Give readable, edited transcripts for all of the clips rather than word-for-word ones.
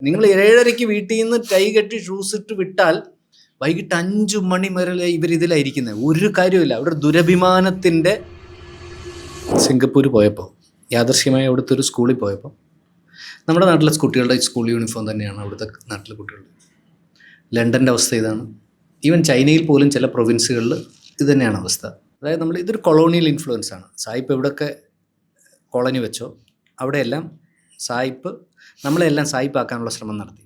നിങ്ങൾ 7:30 വീട്ടിൽ നിന്ന് ടൈ കെട്ടി ഷൂസ് ഇട്ട് വിട്ടാൽ വൈകിട്ട് 5 മണി വരെ ഇവരിതിലായിരിക്കുന്നത്. ഒരു കാര്യമില്ല. അവിടെ ദുരഭിമാനത്തിൻ്റെ സിംഗപ്പൂർ പോയപ്പോൾ യാദൃശ്യമായി അവിടുത്തെ ഒരു സ്കൂളിൽ പോയപ്പോൾ നമ്മുടെ നാട്ടിലെ കുട്ടികളുടെ സ്കൂൾ യൂണിഫോം തന്നെയാണ് അവിടുത്തെ നാട്ടിലെ കുട്ടികളുടെ. ലണ്ടൻ്റെ അവസ്ഥ ഇതാണ്. ഈവൻ ചൈനയിൽ പോലും ചില പ്രൊവിൻസുകളിൽ ഇത് തന്നെയാണ് അവസ്ഥ. അതായത് ഇതൊരു കൊളോണിയൽ ഇൻഫ്ലുവൻസ് ആണ്. സായിപ്പ് എവിടെയൊക്കെ കോളനി വെച്ചോ അവിടെയെല്ലാം നമ്മളെല്ലാം സായിപ്പാക്കാനുള്ള ശ്രമം നടത്തി.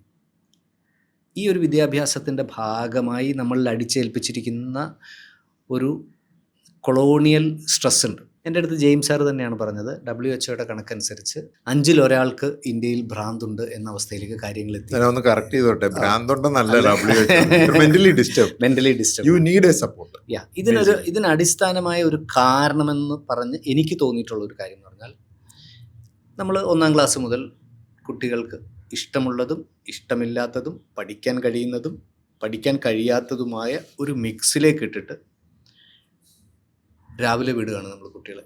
ഈ ഒരു വിദ്യാഭ്യാസത്തിൻ്റെ ഭാഗമായി നമ്മളിൽ അടിച്ചേൽപ്പിച്ചിരിക്കുന്ന ഒരു കൊളോണിയൽ സ്ട്രെസ് ഉണ്ട്. എൻ്റെ അടുത്ത് ജെയിംസ് സാർ തന്നെയാണ് പറഞ്ഞത്, WHO കണക്കനുസരിച്ച് 5-ൽ ഒരാൾക്ക് ഇന്ത്യയിൽ ഭ്രാന്തുണ്ട് എന്ന അവസ്ഥയിലേക്ക് കാര്യങ്ങൾ എത്തി. കറക്റ്റ് ചെയ്തോട്ടെ, mentally disturb you need A support. ഇതിന് അടിസ്ഥാനമായ ഒരു കാരണമെന്ന് പറഞ്ഞ് എനിക്ക് തോന്നിയിട്ടുള്ള ഒരു കാര്യം എന്ന് പറഞ്ഞാൽ, നമ്മൾ 1-ാം ക്ലാസ് മുതൽ കുട്ടികൾക്ക് ഇഷ്ടമുള്ളതും ഇഷ്ടമില്ലാത്തതും പഠിക്കാൻ കഴിയുന്നതും പഠിക്കാൻ കഴിയാത്തതുമായ ഒരു മിക്സിലേക്ക് ഇട്ടിട്ട് രാവിലെ വിടുകയാണ് നമ്മൾ കുട്ടികളെ.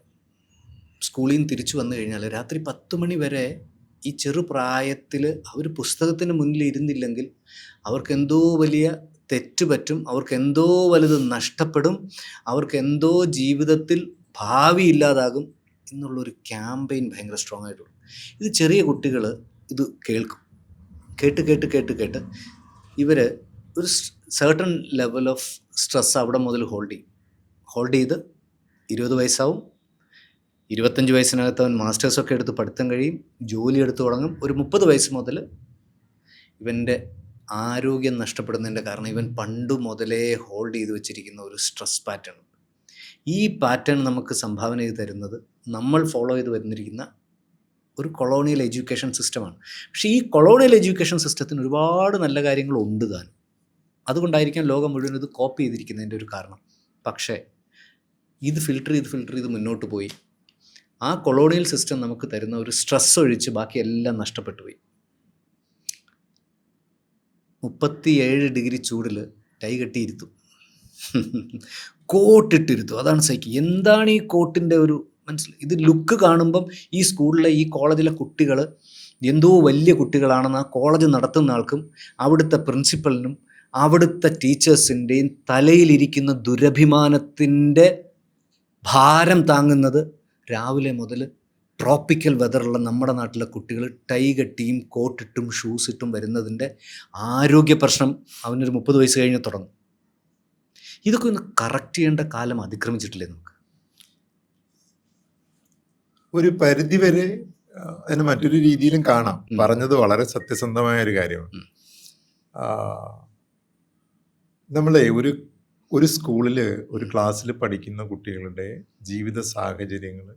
സ്കൂളിൽ നിന്ന് തിരിച്ചു വന്നു കഴിഞ്ഞാൽ രാത്രി 10 മണി വരെ ഈ ചെറുപ്രായത്തിൽ അവർ പുസ്തകത്തിന് മുന്നിൽ ഇരുന്നില്ലെങ്കിൽ അവർക്ക് എന്തോ വലിയ തെറ്റ് പറ്റും, അവർക്ക് എന്തോ വലുത് നഷ്ടപ്പെടും, അവർക്ക് എന്തോ ജീവിതത്തിൽ ഭാവി ഇല്ലാതാകും എന്നുള്ളൊരു ക്യാമ്പയിൻ ഭയങ്കര സ്ട്രോങ് ആയിട്ടുള്ളൂ. ഇത് ചെറിയ കുട്ടികൾ ഇത് കേൾക്കും. കേട്ട് ഇവർ ഒരു സർട്ടൺ ലെവൽ ഓഫ് സ്ട്രെസ് അവിടെ മുതൽ ഹോൾഡ് ചെയ്ത് 20 വയസ്സാവും. 25 വയസ്സിനകത്ത് അവൻ മാസ്റ്റേഴ്സൊക്കെ എടുത്ത് പഠിത്തം കഴിയും, ജോലി എടുത്ത് തുടങ്ങും. ഒരു 30 വയസ്സ് മുതൽ ഇവൻ്റെ ആരോഗ്യം നഷ്ടപ്പെടുന്നതിൻ്റെ കാരണം ഇവൻ പണ്ട് മുതലേ ഹോൾഡ് ചെയ്ത് വെച്ചിരിക്കുന്ന ഒരു സ്ട്രെസ് പാറ്റേൺ. ഈ പാറ്റേൺ നമുക്ക് സംഭാവന ചെയ്ത് തരുന്നത് നമ്മൾ ഫോളോ ചെയ്ത് വരുന്നിരിക്കുന്ന ഒരു കൊളോണിയൽ എഡ്യൂക്കേഷൻ സിസ്റ്റമാണ്. പക്ഷേ ഈ കൊളോണിയൽ എഡ്യൂക്കേഷൻ സിസ്റ്റത്തിന് ഒരുപാട് നല്ല കാര്യങ്ങളുണ്ട് താനും. അതുകൊണ്ടായിരിക്കാം ലോകം മുഴുവൻ ഇത് കോപ്പി ചെയ്തിരിക്കുന്നതിൻ്റെ ഒരു കാരണം. പക്ഷേ ഇത് ഫിൽട്ടർ ചെയ്ത് മുന്നോട്ട് പോയി ആ കൊളോണിയൽ സിസ്റ്റം നമുക്ക് തരുന്ന ഒരു സ്ട്രെസ് ഒഴിച്ച് ബാക്കി എല്ലാം നഷ്ടപ്പെട്ടു പോയി. 37 ഡിഗ്രി ചൂടിൽ ടൈ കെട്ടിയിരുത്തും, കോട്ടിട്ടിരുത്തും. അതാണ് എന്താണ് ഈ കോട്ടിൻ്റെ ഒരു മനസ്സിലായി. ഇത് ലുക്ക് കാണുമ്പം ഈ സ്കൂളിലെ ഈ കോളേജിലെ കുട്ടികൾ എന്തോ വലിയ കുട്ടികളാണെന്ന് ആ കോളേജ് നടത്തുന്ന ആൾക്കും അവിടുത്തെ പ്രിൻസിപ്പലിനും അവിടുത്തെ ടീച്ചേഴ്സിൻ്റെയും തലയിലിരിക്കുന്ന ദുരഭിമാനത്തിൻ്റെ ഭാരം താങ്ങുന്നത് രാവിലെ മുതൽ ട്രോപ്പിക്കൽ വെതറുള്ള നമ്മുടെ നാട്ടിലെ കുട്ടികൾ ടൈ കെട്ടിയും കോട്ടിട്ടും ഷൂസ് ഇട്ടും വരുന്നതിൻ്റെ ആരോഗ്യ പ്രശ്നം അവനൊരു 30 വയസ്സ് കഴിഞ്ഞ് തുടങ്ങും. ഇതൊക്കെ ഒന്ന് കറക്റ്റ് ചെയ്യേണ്ട കാലം അതിക്രമിച്ചിട്ടില്ലേ നമുക്ക്? ഒരു പരിധിവരെ അതിന് മറ്റൊരു രീതിയിലും കാണാം. പറഞ്ഞത് വളരെ സത്യസന്ധമായ ഒരു കാര്യമാണ്. നമ്മളെ ഒരു സ്കൂളിൽ ഒരു ക്ലാസ്സിൽ പഠിക്കുന്ന കുട്ടികളുടെ ജീവിത സാഹചര്യങ്ങൾ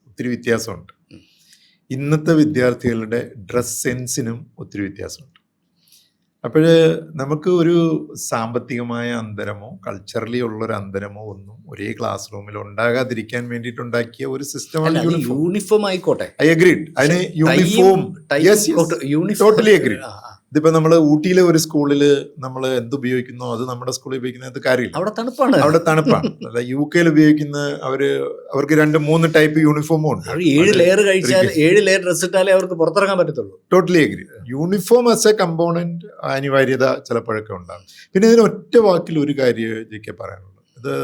ഒത്തിരി വ്യത്യാസമുണ്ട്. ഇന്നത്തെ വിദ്യാർത്ഥികളുടെ ഡ്രസ് സെൻസിനും ഒത്തിരി വ്യത്യാസമുണ്ട്. അപ്പോൾ നമുക്ക് ഒരു സാമ്പത്തികമായ അന്തരമോ കൾച്ചറലി ഉള്ളൊരു അന്തരമോ ഒന്നും ഒരേ ക്ലാസ് റൂമിൽ ഉണ്ടാകാതിരിക്കാൻ വേണ്ടിയിട്ടുണ്ടാക്കിയ ഒരു സിസ്റ്റമാണ് യൂണിഫോം ആയിക്കോട്ടെ. I agreed. അതിന് യൂണിഫോം ടോട്ടലി അഗ്രീഡ്. ഇതിപ്പോ നമ്മള് ഊട്ടിയിലെ ഒരു സ്കൂളിൽ നമ്മൾ എന്തുപയോഗിക്കുന്നോ അത് നമ്മുടെ സ്കൂളിൽ ഉപയോഗിക്കുന്നത് കാര്യമില്ല. അവിടെ തണുപ്പാണ്. അല്ല, UK ഉപയോഗിക്കുന്ന അവർക്ക് 2-3 ടൈപ്പ് യൂണിഫോമും ഉണ്ട്. 7 ലെയർ കഴിച്ചാൽ 7 ലെയർ ഡ്രസ് ഇട്ടാലേ അവർക്ക് പുറത്തിറങ്ങാൻ പറ്റത്തുള്ളൂ. Totally agree. Uniform as a component അനിവാര്യത ചിലപ്പോഴൊക്കെ ഉണ്ടാകും. പിന്നെ ഇതിന് ഒറ്റ വാക്കിൽ ഒരു കാര്യം ജയിക്കാൻ പറയാനുള്ളത്, ഇത്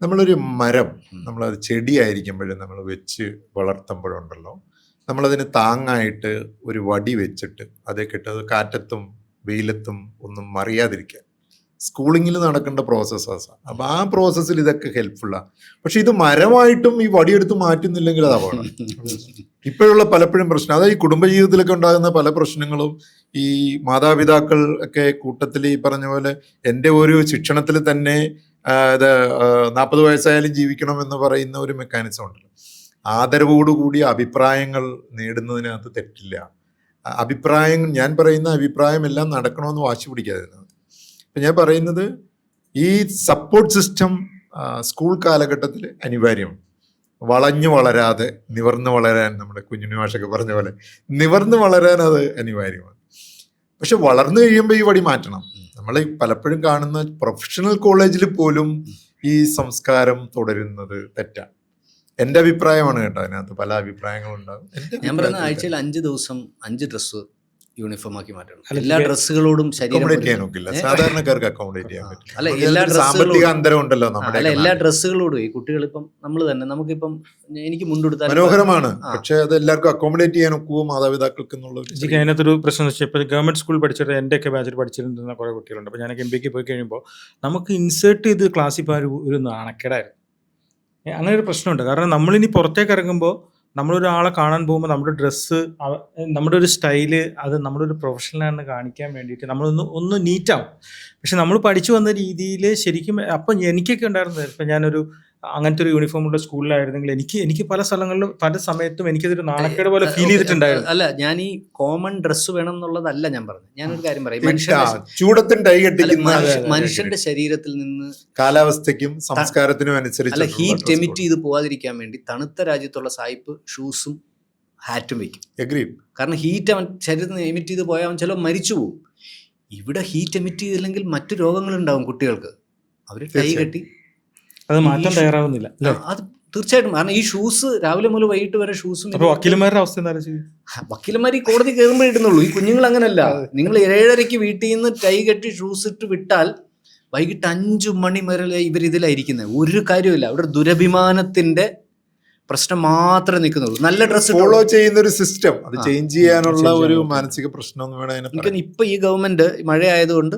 നമ്മളൊരു മരം നമ്മളത് ചെടിയായിരിക്കുമ്പോഴും നമ്മൾ വെച്ച് വളർത്തുമ്പോഴുണ്ടല്ലോ, നമ്മളതിന് താങ്ങായിട്ട് ഒരു വടി വെച്ചിട്ട് അതേ കെട്ടത് കാറ്റത്തും വെയിലത്തും ഒന്നും മറിയാതിരിക്കാൻ സ്കൂളിങ്ങിൽ നടക്കേണ്ട പ്രോസസ്സാണ്. അപ്പം ആ പ്രോസസ്സിൽ ഇതൊക്കെ ഹെൽപ്ഫുള്ളാണ്. പക്ഷെ ഇത് മരമായിട്ടും ഈ വടിയെടുത്ത് മാറ്റുന്നില്ലെങ്കിൽ അത് അപകടം. ഇപ്പോഴുള്ള പലപ്പോഴും പ്രശ്നം, അതായത് ഈ കുടുംബജീവിതത്തിലൊക്കെ ഉണ്ടാകുന്ന പല പ്രശ്നങ്ങളും ഈ മാതാപിതാക്കൾ ഒക്കെ കൂട്ടത്തിൽ ഈ പറഞ്ഞ പോലെ എൻ്റെ ഒരു ശിക്ഷണത്തിൽ തന്നെ 40 വയസ്സായാലും ജീവിക്കണം എന്ന് പറയുന്ന ഒരു മെക്കാനിസം ഉണ്ടല്ലോ. ആദരവോടുകൂടിയ അഭിപ്രായങ്ങൾ നേടുന്നതിനകത്ത് തെറ്റില്ല. ഞാൻ പറയുന്ന അഭിപ്രായം എല്ലാം നടക്കണമെന്ന് വാശി പിടിക്കാതിരുന്നത്. അപ്പം ഞാൻ പറയുന്നത് ഈ സപ്പോർട്ട് സിസ്റ്റം സ്കൂൾ കാലഘട്ടത്തിൽ അനിവാര്യമാണ്. വളഞ്ഞു വളരാതെ നിവർന്നു വളരാൻ, നമ്മുടെ കുഞ്ഞുണ്ണി മാഷൊക്കെ പറഞ്ഞ പോലെ നിവർന്നു വളരാൻ അത് അനിവാര്യമാണ്. പക്ഷെ വളർന്നു കഴിയുമ്പോൾ ഈ വടി മാറ്റണം. നമ്മൾ പലപ്പോഴും കാണുന്ന പ്രൊഫഷണൽ കോളേജിൽ പോലും ഈ സംസ്കാരം തുടരുന്നത് തെറ്റാണ്. എൻ്റെ അഭിപ്രായമാണ് കേട്ടോ. അതിനകത്ത് പല അഭിപ്രായങ്ങളുണ്ടാകും. ഞാൻ പറയുന്ന ആഴ്ചയിൽ 5 ദിവസം 5 ഡ്രസ്സ് യൂണിഫോം ആക്കി മാറ്റണം. അല്ല, എല്ലാ ഡ്രസ്സുകളോടും ശരീരം അക്കോമഡേറ്റ് ചെയ്യാൻ പൊരുത്തണം. നോക്കില്ല, സാധാരണക്കാർക്ക് അക്കോമഡേറ്റ് ചെയ്യാൻ പറ്റില്ല. അല്ല, നമുക്ക് എല്ലാ അതിലൊരു ഡ്രസ്സുകളോടും സാമ്പത്തിക അന്തരം ഉണ്ടല്ലോ നമ്മുടെ അല്ല, എല്ലാ ഡ്രസ്സുകളോടും ഈ കുട്ടികളിപ്പം നമ്മൾ തന്നെ നമുക്കിപ്പം എനിക്ക് മുണ്ടെടുത്താൽ മനോഹരമാണ്, പക്ഷെ അത് എല്ലാവർക്കും അക്കോമഡേറ്റ് ചെയ്യാൻ ഒക്കുവോ മാതാപിതാക്കൾക്ക് എന്നുള്ള ഒരു എനിക്ക് അതിനകത്തൊരു പ്രശ്നം എന്ന് വെച്ചാൽ ഇപ്പോൾ ഗവൺമെൻറ് സ്കൂളിൽ പഠിച്ചിട്ട് എൻ്റെയൊക്കെ ബാച്ചിൽ പഠിച്ചിരുന്ന കുറേ കുട്ടികളുണ്ട്. അപ്പോൾ ഞാനൊക്കെ MBA പോയി കഴിയുമ്പോൾ നമുക്ക് ഇൻസേർട്ട് ചെയ്ത് ക്ലാസ്സിൽ പോകാൻ ഒരു നാണക്കേടായിരുന്നു. അങ്ങനെ ഒരു പ്രശ്നമുണ്ട്. കാരണം നമ്മളിനി പുറത്തേക്ക് ഇറങ്ങുമ്പോൾ നമ്മളൊരാളെ കാണാൻ പോകുമ്പോൾ നമ്മുടെ ഡ്രസ്സ്, നമ്മുടെ ഒരു സ്റ്റൈല്, അത് നമ്മുടെ ഒരു പ്രൊഫഷണലാണെന്ന് കാണിക്കാൻ വേണ്ടിയിട്ട് നമ്മളൊന്ന് നീറ്റാവും. പക്ഷെ നമ്മൾ പഠിച്ചു വന്ന രീതിയിൽ ശരിക്കും അപ്പം എനിക്കൊക്കെ ഉണ്ടായിരുന്നത്, ഇപ്പം ഞാനൊരു അങ്ങനത്തെ ഒരു യൂണിഫോമുള്ള സ്കൂളിലായിരുന്നെങ്കിൽ എനിക്ക് പല സ്ഥലങ്ങളിലും പല സമയത്തും എനിക്കതൊരു നാണക്കേട് പോലെ ഫീൽ ചെയ്തിട്ടുണ്ടായിരുന്നു. അല്ല, ഞാൻ ഈ കോമൺ ഡ്രസ്സ് വേണം എന്നുള്ളതല്ല ഞാൻ പറഞ്ഞത്. ഞാനൊരു കാര്യം പറയും, ചൂടത്തിന് ടൈ കെട്ടിക്കുന്ന മനുഷ്യന്റെ ശരീരത്തിൽ നിന്ന് കാലാവസ്ഥയ്ക്കും സംസ്കാരത്തിനും അനുസരിച്ച് അല്ല, ഹീറ്റ് എമിറ്റ് ചെയ്ത് പോവാതിരിക്കാൻ വേണ്ടി തണുത്ത രാജ്യത്തുള്ള സായിപ്പ് ഷൂസും ഹാറ്റും വെക്കും. എഗ്രീഡ്. കാരണം ഹീറ്റ് അവൻ ശരീരത്തിൽ നിന്ന് എമിറ്റ് ചെയ്ത് പോയാൽ അവൻ ചിലപ്പോൾ മരിച്ചു പോകും. ഇവിടെ ഹീറ്റ് എമിറ്റ് ചെയ്തില്ലെങ്കിൽ മറ്റു രോഗങ്ങളുണ്ടാവും കുട്ടികൾക്ക്. അവർ ടൈ കെട്ടി അത് മാറ്റാൻ തയ്യാറാവുന്നില്ല. അത് തീർച്ചയായിട്ടും. കാരണം ഈ ഷൂസ് രാവിലെ മുതൽ വൈകിട്ട് വരെ ഷൂസും. അപ്പോൾ വക്കീലന്മാരുടെ അവസ്ഥ എന്താ? വക്കീലന്മാർ ഈ കോടതി കയറുമ്പോൾ ഇടുന്നുള്ളൂ. ഈ കുഞ്ഞുങ്ങൾ അങ്ങനല്ല. നിങ്ങൾ 7:30 വീട്ടിൽ നിന്ന് ടൈ കെട്ടി ഷൂസ് ഇട്ട് വിട്ടാൽ വൈകിട്ട് 5 മണി വരെ ഇവരിതിലായിരിക്കുന്നത്. ഒരു കാര്യമില്ല. അവിടെ ദുരഭിമാനത്തിന്റെ പ്രശ്നം മാത്രമേ നിൽക്കുന്നുള്ളൂ. നല്ല ഡ്രസ്സ് ഫോളോ ചെയ്യുന്ന ഒരു സിസ്റ്റം, അത് ചേഞ്ച് ചെയ്യാനുള്ള ഒരു മാനസിക പ്രശ്നം എനിക്ക് ഇപ്പൊ ഈ ഗവൺമെന്റ് മഴയായതുകൊണ്ട്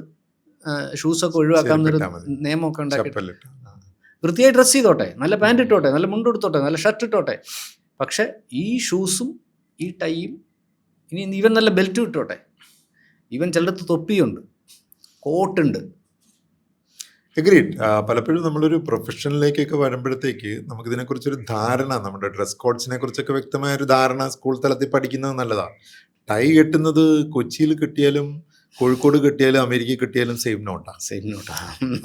ഷൂസൊക്കെ ഒഴിവാക്കാൻ ഒരു നിയമമൊക്കെ ഉണ്ടാക്കി വൃത്തിയായി ഡ്രസ്സ് ചെയ്തോട്ടെ, നല്ല പാൻറ് ഇട്ടോട്ടെ, നല്ല മുണ്ട് എടുത്തോട്ടെ, നല്ല ഷർട്ട് ഇട്ടോട്ടെ. പക്ഷെ ഈ ഷൂസും ഈ ടൈയും ഇനി ഈവൻ നല്ല ബെൽറ്റും ഇട്ടോട്ടെ. ഈവൻ ചിലടത്ത് തൊപ്പിയുണ്ട്, കോട്ടുണ്ട്. എഗ്രീഡ്. പലപ്പോഴും നമ്മളൊരു പ്രൊഫഷനിലേക്കൊക്കെ വരുമ്പോഴത്തേക്ക് നമുക്കിതിനെക്കുറിച്ചൊരു ധാരണ, നമ്മുടെ ഡ്രസ് കോഡ്സിനെ കുറിച്ചൊക്കെ വ്യക്തമായൊരു ധാരണ സ്കൂൾ തലത്തിൽ പഠിക്കുന്നത് നല്ലതാണ്. ടൈ കെട്ടുന്നത് കൊച്ചിയിൽ കിട്ടിയാലും കോഴിക്കോട് കിട്ടിയാലും അമേരിക്കയിൽ കിട്ടിയാലും സെയിം നോട്ടാണ്.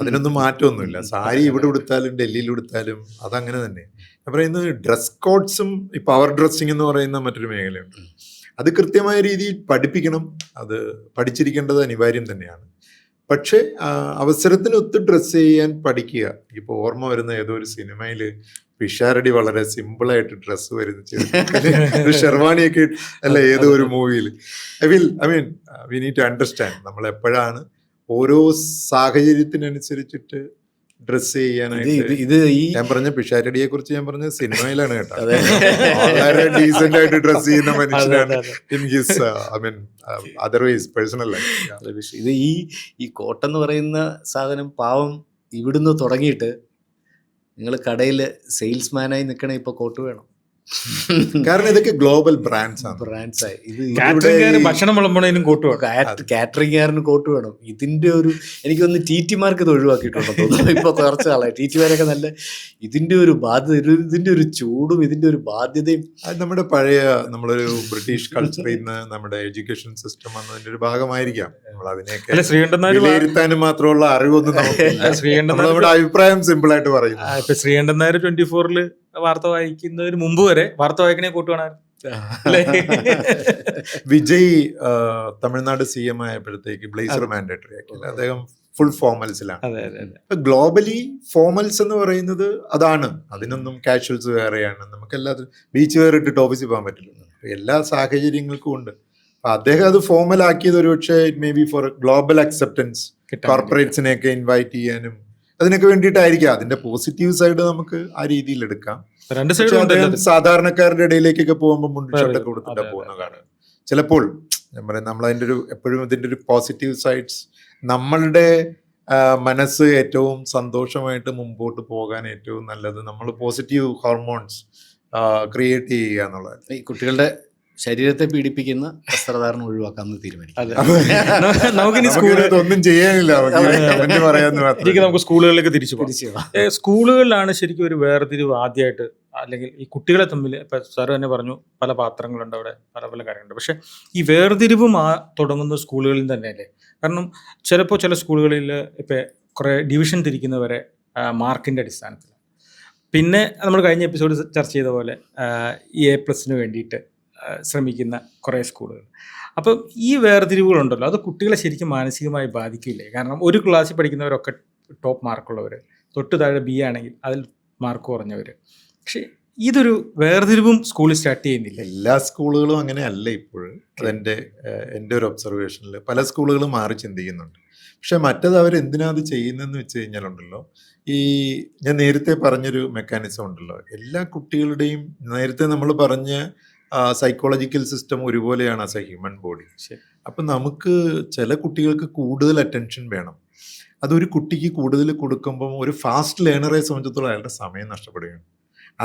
അതിനൊന്നും മാറ്റമൊന്നുമില്ല. സാരി ഇവിടെ ഉടുത്താലും ഡൽഹിയിൽ ഉടുത്താലും അതങ്ങനെ തന്നെ. ഞാൻ പറയുന്നത് ഡ്രസ് കോഡ്സും ഈ പവർ ഡ്രസ്സിങ് എന്ന് പറയുന്ന മറ്റൊരു മേഖലയുണ്ട്. അത് കൃത്യമായ രീതിയിൽ പഠിപ്പിക്കണം. അത് പഠിച്ചിരിക്കേണ്ടത് അനിവാര്യം തന്നെയാണ്. പക്ഷേ അവസരത്തിനൊത്ത് ഡ്രസ്സ് ചെയ്യാൻ പഠിക്കുക. ഇപ്പോൾ ഓർമ്മ വരുന്ന ഏതോ ഒരു സിനിമയിൽ പിഷാരടി വളരെ സിമ്പിളായിട്ട് ഡ്രസ്സ് വരുന്ന ഷെർവാണിയൊക്കെ അല്ല, ഏതോ ഒരു മൂവിയിൽ. വി നീഡ് ടു അണ്ടർസ്റ്റാൻഡ് നമ്മൾ എപ്പോഴാണ് ഓരോ സാഹചര്യത്തിനനുസരിച്ചിട്ട് ഡ്രസ് ചെയ്യാനായിട്ട്. ഞാൻ പറഞ്ഞ പിഷാരടിയെ കുറിച്ച് ഞാൻ പറഞ്ഞ സിനിമയിലാണ് കേട്ടോ. വളരെ ഡീസന്റ് ആയിട്ട് ഡ്രസ് ചെയ്യുന്ന മനുഷ്യനാണ് in his otherwise personal life. ഇത് ഈ കോട്ടെന്ന് പറയുന്ന സാധനം പാവം ഇവിടുന്ന് തുടങ്ങിയിട്ട് നിങ്ങൾ കടയിൽ സെയിൽസ്മാനായി നിൽക്കണേ ഇപ്പൊ കോട്ട് വേണം. കാരണം ഇതൊക്കെ ഗ്ലോബൽ ബ്രാൻഡ്സായി. ഭക്ഷണം വിളമ്പണേനും കോട്ട് വേണം, കാറ്ററിംഗുകാരന് കോട്ട് വേണം. ഇതിന്റെ ഒരു എനിക്കൊന്ന് TT-മാർക്ക് ഇത് ഒഴിവാക്കിയിട്ടുണ്ടോ തോന്നുന്നു. ഇപ്പൊ കുറച്ച് ആളെ TT-മാരൊക്കെ നല്ല ഇതിന്റെ ഒരു ബാധ്യത, ഇതിന്റെ ഒരു ചൂടും ഇതിന്റെ ഒരു ബാധ്യതയും. അത് നമ്മുടെ പഴയ നമ്മളൊരു ബ്രിട്ടീഷ് കൾച്ചറിൽ നിന്ന് നമ്മുടെ എഡ്യൂക്കേഷൻ സിസ്റ്റം വന്നതിന്റെ ഒരു ഭാഗമായിരിക്കാം. നമ്മൾ അതിനെയൊക്കെ വിലയിരുത്താനും മാത്രമുള്ള അറിവൊന്നും നമ്മുടെ അഭിപ്രായം സിമ്പിൾ ആയിട്ട് പറയും. ഇപ്പൊ ശ്രീകണ്ഠൻ നായർ 24-ൽ വാർത്ത വായിക്കുന്നതിന് മുമ്പ് വരെ വാർത്ത വായിക്കണേ കോട്ട് വേണമായിരുന്നു. വിജയ് തമിഴ്നാട് CM ആയപ്പോഴത്തേക്ക് ബ്ലേസർ മാൻഡേറ്ററി ആക്കില്ല. അദ്ദേഹം ഫുൾ ഫോമൽസിലാണ്. ഗ്ലോബലി ഫോമൽസ് എന്ന് പറയുന്നത് അതാണ്. അതിനൊന്നും കാഷ്വൽസ് വേറെയാണ്. നമുക്ക് എല്ലാത്തിനും ബീച്ച് വെയർ ഇട്ടിട്ട് ഓഫീസിൽ പോകാൻ പറ്റില്ല. എല്ലാ സാഹചര്യങ്ങൾക്കും ഉണ്ട്. അദ്ദേഹം അത് ഫോമൽ ആക്കിയത് ഒരു പക്ഷേ it may be for global acceptance, കോർപ്പറേറ്റ്സിനെയൊക്കെ ഇൻവൈറ്റ് ചെയ്യാനും അതിനൊക്കെ വേണ്ടിയിട്ടായിരിക്കാം. അതിന്റെ പോസിറ്റീവ് സൈഡ് നമുക്ക് ആ രീതിയിൽ എടുക്കാം. സാധാരണക്കാരുടെ ഇടയിലേക്കൊക്കെ പോകുമ്പോൾ മുണ്ടിഷർട്ടൊക്കെ കൊടുത്തിട്ടാ പോകുന്ന കാണാം. ചിലപ്പോൾ ഞാൻ പറയാം, നമ്മൾ അതിൻ്റെ ഒരു എപ്പോഴും ഇതിൻ്റെ ഒരു പോസിറ്റീവ് സൈഡ്സ്, നമ്മളുടെ മനസ്സ് ഏറ്റവും സന്തോഷമായിട്ട് മുമ്പോട്ട് പോകാൻ ഏറ്റവും നല്ലത് നമ്മൾ പോസിറ്റീവ് ഹോർമോൺസ് ക്രിയേറ്റ് ചെയ്യുക എന്നുള്ളത്. ഈ കുട്ടികളുടെ ശരീരത്തെ പീഡിപ്പിക്കുന്ന വസ്ത്രധാരണം ഒഴിവാക്കാമെന്ന് തീരുമാനിക്കും. ഒന്നും ചെയ്യാനില്ല, നമുക്ക് സ്കൂളുകളിലേക്ക് തിരിച്ചു പോകാം. സ്കൂളുകളിലാണ് ശരിക്കും ഒരു വേർതിരിവ് ആദ്യമായിട്ട്, അല്ലെങ്കിൽ ഈ കുട്ടികളെ തമ്മിൽ ഇപ്പം സാറ് തന്നെ പറഞ്ഞു പല പാത്രങ്ങളുണ്ട് അവിടെ, പല പല കാര്യങ്ങളുണ്ട്. പക്ഷെ ഈ വേർതിരിവും തുടങ്ങുന്ന സ്കൂളുകളിൽ തന്നെയല്ലേ? കാരണം ചിലപ്പോൾ ചില സ്കൂളുകളിൽ ഇപ്പം കുറേ ഡിവിഷൻ തിരിക്കുന്നവരെ മാർക്കിൻ്റെ അടിസ്ഥാനത്തിൽ, പിന്നെ നമ്മൾ കഴിഞ്ഞ എപ്പിസോഡ് ചർച്ച ചെയ്ത പോലെ ഈ A+ വേണ്ടിയിട്ട് ശ്രമിക്കുന്ന കുറേ സ്കൂളുകൾ. അപ്പം ഈ വേർതിരിവുകളുണ്ടല്ലോ, അത് കുട്ടികളെ ശരിക്കും മാനസികമായി ബാധിക്കില്ലേ? കാരണം ഒരു ക്ലാസ്സിൽ പഠിക്കുന്നവരൊക്കെ ടോപ്പ് മാർക്കുള്ളവർ, തൊട്ട് താഴെ B ആണെങ്കിൽ അതിൽ മാർക്ക് കുറഞ്ഞവർ. പക്ഷേ ഇതൊരു വേർതിരിവും സ്കൂളിൽ സ്റ്റാർട്ട് ചെയ്യുന്നില്ല. എല്ലാ സ്കൂളുകളും അങ്ങനെ അല്ല ഇപ്പോഴും. അതെൻ്റെ എൻ്റെ ഒരു ഒബ്സർവേഷനിൽ പല സ്കൂളുകളും മാറി ചിന്തിക്കുന്നുണ്ട്. പക്ഷെ മറ്റത് അവരെന്തിനാ അത് ചെയ്യുന്നതെന്ന് വെച്ച് കഴിഞ്ഞാലുണ്ടല്ലോ, ഈ ഞാൻ നേരത്തെ പറഞ്ഞൊരു മെക്കാനിസം ഉണ്ടല്ലോ, എല്ലാ കുട്ടികളുടെയും നേരത്തെ നമ്മൾ പറഞ്ഞ സൈക്കോളജിക്കൽ സിസ്റ്റം ഒരുപോലെയാണ് ആസ് എ ഹ്യൂമൻ ബോഡി. ശരി. അപ്പം നമുക്ക് ചില കുട്ടികൾക്ക് കൂടുതൽ അറ്റൻഷൻ വേണം. അതൊരു കുട്ടിക്ക് കൂടുതൽ കൊടുക്കുമ്പം ഒരു ഫാസ്റ്റ് ലേണറെ സംബന്ധിച്ചിടത്തോളം അയാളുടെ സമയം നഷ്ടപ്പെടുകയാണ്.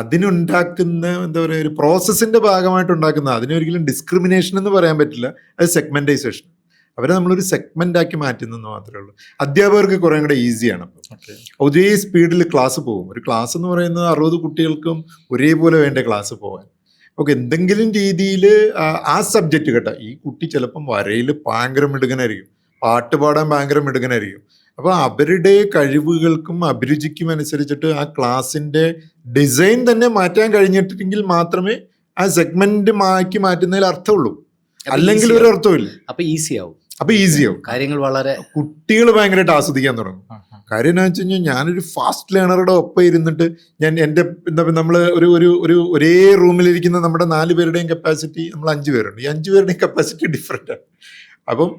അതിനുണ്ടാക്കുന്ന എന്താ പറയുക, ഒരു പ്രോസസ്സിൻ്റെ ഭാഗമായിട്ട് ഉണ്ടാക്കുന്ന, അതിനൊരിക്കലും ഡിസ്ക്രിമിനേഷൻ എന്ന് പറയാൻ പറ്റില്ല, അത് സെഗ്മെൻറ്റൈസേഷൻ. അവരെ നമ്മളൊരു സെഗ്മെൻ്റാക്കി മാറ്റുന്നെന്ന് മാത്രമേ ഉള്ളൂ. അധ്യാപകർക്ക് കുറേ കൂടെ ഈസിയാണ്. അപ്പം ഒരേ സ്പീഡിൽ ക്ലാസ് പോകും. ഒരു ക്ലാസ് എന്ന് പറയുന്നത് 60 കുട്ടികൾക്കും ഒരേപോലെ വേണ്ട ക്ലാസ് പോകാൻ. ഓക്കെ, എന്തെങ്കിലും രീതിയിൽ ആ സബ്ജക്റ്റ് കേട്ടോ, ഈ കുട്ടി ചിലപ്പം വരയിൽ ഭയങ്കര മിടുക്കനായിരിക്കും, പാട്ട് പാടാൻ ഭയങ്കര മിടുക്കനായിരിക്കും. അപ്പോൾ അവരുടെ കഴിവുകൾക്കും അഭിരുചിക്കും അനുസരിച്ചിട്ട് ആ ക്ലാസ്സിൻ്റെ ഡിസൈൻ തന്നെ മാറ്റാൻ കഴിഞ്ഞിട്ടെങ്കിൽ മാത്രമേ ആ സെഗ്മെന്റ് മാറ്റുന്നതിൽ അർത്ഥമുള്ളൂ. അല്ലെങ്കിൽ ഒരു അർത്ഥമില്ല. അപ്പൊ ഈസി ആവും. കാര്യങ്ങൾ വളരെ കുട്ടികൾ ഭയങ്കരമായിട്ട് ആസ്വദിക്കാൻ തുടങ്ങും. കാര്യം എന്താ വെച്ച് കഴിഞ്ഞാൽ, ഞാനൊരു ഫാസ്റ്റ് ലേണറുടെ ഒപ്പം ഇരുന്നിട്ട് എൻ്റെ എന്താ നമ്മൾ ഒരേ റൂമിലിരിക്കുന്ന നമ്മുടെ 4 പേരുടെയും കപ്പാസിറ്റി നമ്മൾ 5 പേരുണ്ട്. ഈ 5 പേരുടെയും കപ്പാസിറ്റി ഡിഫറെൻ്റ് ആണ്. അപ്പം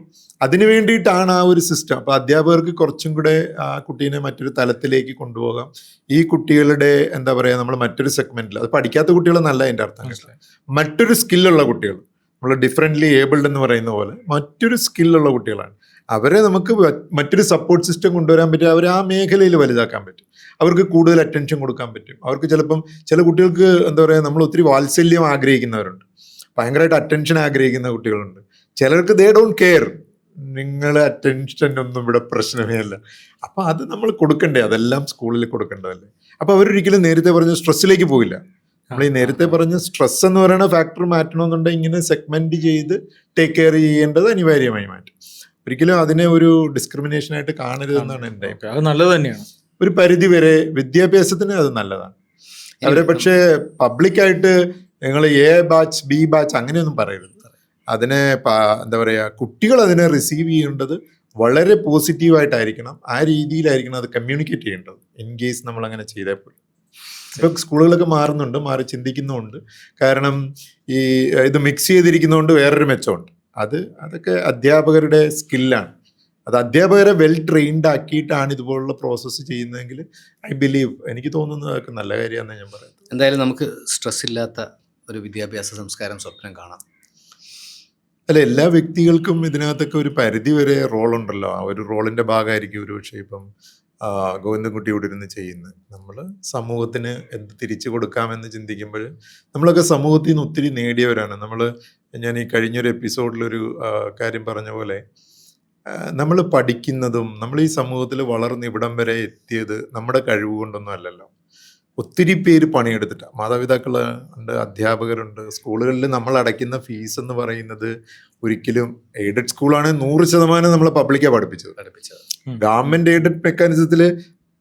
അതിന് വേണ്ടിയിട്ടാണ് ആ ഒരു സിസ്റ്റം. അപ്പോൾ അധ്യാപകർക്ക് കുറച്ചും കൂടെ ആ കുട്ടീനെ മറ്റൊരു തലത്തിലേക്ക് കൊണ്ടുപോകാം. ഈ കുട്ടികളുടെ എന്താ പറയുക, നമ്മൾ മറ്റൊരു സെഗ്മെന്റിൽ, അത് പഠിക്കാത്ത കുട്ടികളെന്നല്ല അതിൻ്റെ അർത്ഥം, മറ്റൊരു സ്കില്ലുള്ള കുട്ടികൾ, നമ്മൾ ഡിഫറെൻ്റ്ലി ഏബിൾഡ് എന്ന് പറയുന്ന പോലെ മറ്റൊരു സ്കില്ലുള്ള കുട്ടികളാണ്. അവരെ നമുക്ക് മറ്റൊരു സപ്പോർട്ട് സിസ്റ്റം കൊണ്ടുവരാൻ പറ്റും. അവരെ ആ മേഖലയിൽ വലുതാക്കാൻ പറ്റും. അവർക്ക് കൂടുതൽ അറ്റൻഷൻ കൊടുക്കാൻ പറ്റും. അവർക്ക് ചിലപ്പം ചില കുട്ടികൾക്ക് എന്താ പറയുക, നമ്മൾ ഒത്തിരി വാത്സല്യം ആഗ്രഹിക്കുന്നവരുണ്ട്, ഭയങ്കരമായിട്ട് അറ്റൻഷൻ ആഗ്രഹിക്കുന്ന കുട്ടികളുണ്ട്. ചിലർക്ക് ദേ ഡോണ്ട് കെയർ, നിങ്ങളെ അറ്റൻഷൻ ഒന്നും ഇവിടെ പ്രശ്നമേ അല്ല. അപ്പം അത് നമ്മൾ കൊടുക്കണ്ടേ, അതെല്ലാം സ്കൂളിൽ കൊടുക്കേണ്ടതല്ലേ. അപ്പോൾ അവരൊരിക്കലും നേരത്തെ പറഞ്ഞ സ്ട്രെസ്സിലേക്ക് പോകില്ല. നമ്മൾ ഈ നേരത്തെ പറഞ്ഞ സ്ട്രെസ് എന്ന് പറയുന്ന ഫാക്ടർ മാറ്റണമെന്നുണ്ടെങ്കിൽ ഇങ്ങനെ സെഗ്മെന്റ് ചെയ്ത് ടേക്ക് കെയർ ചെയ്യേണ്ടത് അനിവാര്യമായി മാറ്റും. ഒരിക്കലും അതിനെ ഒരു ഡിസ്ക്രിമിനേഷനായിട്ട് കാണരുതെന്നാണ് എൻ്റെ അഭിപ്രായം. അത് നല്ലത് തന്നെയാണ്. ഒരു പരിധി വരെ വിദ്യാഭ്യാസത്തിന് അത് നല്ലതാണ്. അവരെ പക്ഷേ പബ്ലിക്കായിട്ട് നിങ്ങൾ എ ബാച്ച് ബി ബാച്ച് അങ്ങനെയൊന്നും പറയരുത്. അതിനെ എന്താ പറയുക, കുട്ടികൾ അതിനെ റിസീവ് ചെയ്യേണ്ടത് വളരെ പോസിറ്റീവായിട്ടായിരിക്കണം. ആ രീതിയിലായിരിക്കണം അത് കമ്മ്യൂണിക്കേറ്റ് ചെയ്യേണ്ടത്. ഇൻ കേസ് നമ്മൾ അങ്ങനെ ചെയ്തേ പോലും. ഇപ്പം സ്കൂളുകളൊക്കെ മാറുന്നുണ്ട്, മാറി ചിന്തിക്കുന്നുമുണ്ട്. കാരണം ഈ ഇത് മിക്സ് ചെയ്തിരിക്കുന്നതുകൊണ്ട് വേറൊരു മെച്ചമുണ്ട്. അതൊക്കെ അധ്യാപകരുടെ സ്കില്ലാണ്. അത് അധ്യാപകരെ വെൽ ട്രെയിൻഡ് ആക്കിയിട്ടാണ് ഇതുപോലുള്ള പ്രോസസ്സ് ചെയ്യുന്നതെങ്കിൽ ഐ ബിലീവ്, എനിക്ക് തോന്നുന്നത് അതൊക്കെ നല്ല കാര്യമാണെന്ന് ഞാൻ പറയുന്നത്. എന്തായാലും നമുക്ക് സ്ട്രെസ് ഇല്ലാത്ത ഒരു വിദ്യാഭ്യാസ സംസ്കാരം സ്വപ്നം കാണാം. അല്ല, എല്ലാ വ്യക്തികൾക്കും ഇതിനകത്തൊക്കെ ഒരു പരിധി വരെ റോളുണ്ടല്ലോ. ആ ഒരു റോളിൻ്റെ ഭാഗമായിരിക്കും ഒരു പക്ഷേ ഇപ്പം ഗോവിന്ദൻകുട്ടി ഇവിടെ ഇരുന്ന് ചെയ്യുന്നത്. നമ്മൾ സമൂഹത്തിന് എന്ത് തിരിച്ചു കൊടുക്കാമെന്ന് ചിന്തിക്കുമ്പോൾ നമ്മളൊക്കെ സമൂഹത്തിൽ നിന്ന് ഒത്തിരി നേടിയവരാണ്. ഞാൻ ഈ കഴിഞ്ഞൊരു എപ്പിസോഡിലൊരു കാര്യം പറഞ്ഞ പോലെ, നമ്മൾ പഠിക്കുന്നതും നമ്മൾ ഈ സമൂഹത്തിൽ വളർന്ന് ഇവിടം വരെ എത്തിയത് നമ്മുടെ കഴിവ് കൊണ്ടൊന്നും അല്ലല്ലോ. ഒത്തിരി പേര് പണിയെടുത്തിട്ടാണ്. മാതാപിതാക്കളുണ്ട്, അധ്യാപകരുണ്ട്. സ്കൂളുകളിൽ നമ്മൾ അടയ്ക്കുന്ന ഫീസ് എന്ന് പറയുന്നത് ഒരിക്കലും എയ്ഡഡ് സ്കൂളാണെങ്കിൽ 100% നമ്മൾ പബ്ലിക്കാണ് പഠിപ്പിച്ചത്. ഗവൺമെന്റ് എയ്ഡഡ് മെക്കാനിസത്തിൽ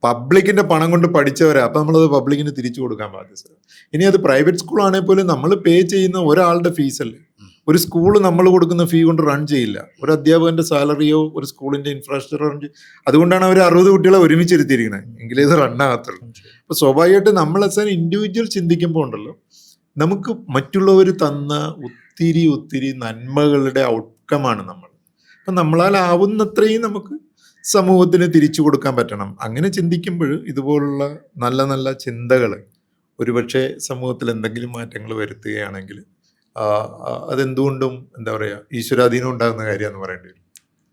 പബ്ലിക്കിന്റെ പണം കൊണ്ട് പഠിച്ചവരാ. അപ്പം നമ്മളത് പബ്ലിക്കിന് തിരിച്ചു കൊടുക്കാൻ ബാധ്യത. ഇനി അത് പ്രൈവറ്റ് സ്കൂളാണെങ്കിൽ പോലും നമ്മൾ പേ ചെയ്യുന്ന ഒരാളുടെ ഫീസല്ലേ. ഒരു സ്കൂൾ നമ്മൾ കൊടുക്കുന്ന ഫീ കൊണ്ട് റൺ ചെയ്യില്ല. ഒരു അധ്യാപകന്റെ സാലറിയോ ഒരു സ്കൂളിന്റെ ഇൻഫ്രാസ്ട്രക്ചർ റൺ ചെയ്യും. അതുകൊണ്ടാണ് അവർ 60 കുട്ടികളെ ഒരുമിച്ചിരുത്തിയിരിക്കുന്നത്, എങ്കിലേ ഇത് റണ്ണാകത്തുള്ളൂ. അപ്പോൾ സ്വാഭാവികമായിട്ട് നമ്മൾ ആസ് ആൻ ഇൻഡിവിജ്വൽ ചിന്തിക്കുമ്പോൾ ഉണ്ടല്ലോ, നമുക്ക് മറ്റുള്ളവർ തന്ന ഒത്തിരി നന്മകളുടെ ഔട്ട്കമാണ് നമ്മൾ. അപ്പം നമ്മളാൽ ആവുന്നത്രയും നമുക്ക് സമൂഹത്തിന് തിരിച്ചു കൊടുക്കാൻ പറ്റണം. അങ്ങനെ ചിന്തിക്കുമ്പോൾ ഇതുപോലുള്ള നല്ല ചിന്തകൾ ഒരുപക്ഷെ സമൂഹത്തിൽ എന്തെങ്കിലും മാറ്റങ്ങൾ വരുത്തുകയാണെങ്കിൽ അതെന്തുകൊണ്ടും എന്താ പറയുക, ഈശ്വരാധീനം ഉണ്ടാകുന്ന കാര്യമെന്ന് പറയേണ്ടി വരും.